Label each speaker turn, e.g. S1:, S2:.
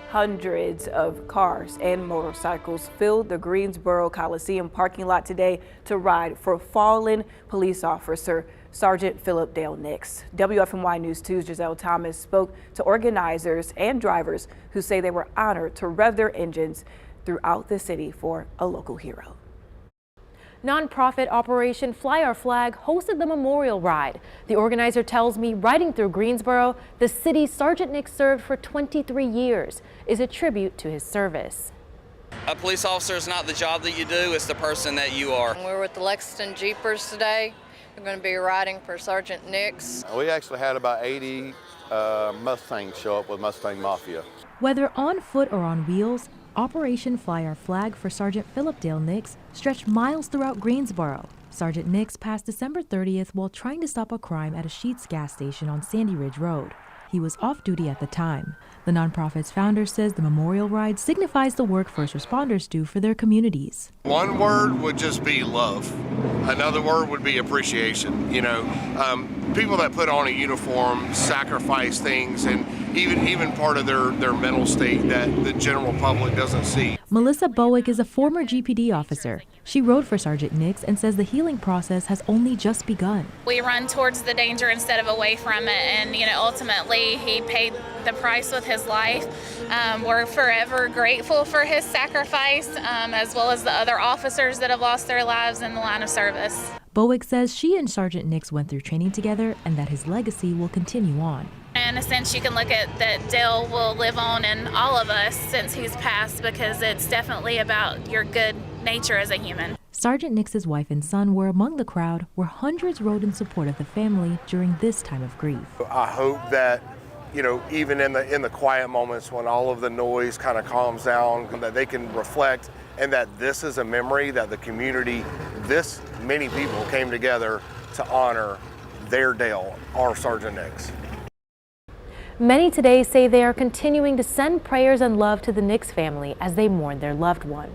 S1: Hundreds of cars and motorcycles filled the Greensboro Coliseum parking lot today to ride for fallen police officer Sergeant Philip Dale Nix. WFMY News 2's Giselle Thomas spoke to organizers and drivers who say they were honored to rev their engines throughout the city for a local hero.
S2: Nonprofit Operation Fly Our Flag hosted the memorial ride. The organizer tells me riding through Greensboro, the city Sergeant Nix served for 23 years, is a tribute to his service.
S3: A police officer is not the job that you do, it's the person that you are.
S4: We're with the Lexington Jeepers today. We're going to be riding for Sergeant Nix.
S5: We actually had about 80 Mustangs show up with Mustang Mafia.
S2: Whether on foot or on wheels, Operation Fly Our Flag for Sergeant Philip Dale Nix stretched miles throughout Greensboro. Sergeant Nix passed December 30th while trying to stop a crime at a Sheetz gas station on Sandy Ridge Road. He was off duty at the time. The nonprofit's founder says the memorial ride signifies the work first responders do for their communities.
S6: One word would just be love. Another word would be appreciation. You know, people that put on a uniform sacrifice things, and even part of their mental state that the general public doesn't see.
S2: Melissa Bowick is a former GPD officer. She rode for Sergeant Nix and says the healing process has only just begun.
S7: We run towards the danger instead of away from it, and ultimately he paid the price with his life. We're forever grateful for his sacrifice, as well as the other officers that have lost their lives in the line of service.
S2: Bowick says she and Sergeant Nix went through training together and that his legacy will continue on.
S7: In a sense, you can look at that Dale will live on in all of us since he's passed, because it's definitely about your good nature as a human.
S2: Sergeant Nix's wife and son were among the crowd, where hundreds rode in support of the family during this time of grief.
S6: I hope that, even in the quiet moments when all of the noise kind of calms down, that they can reflect, and that this is a memory that the community, this many people came together to honor their Dale, our Sergeant Nix.
S2: Many today say they are continuing to send prayers and love to the Nix family as they mourn their loved one.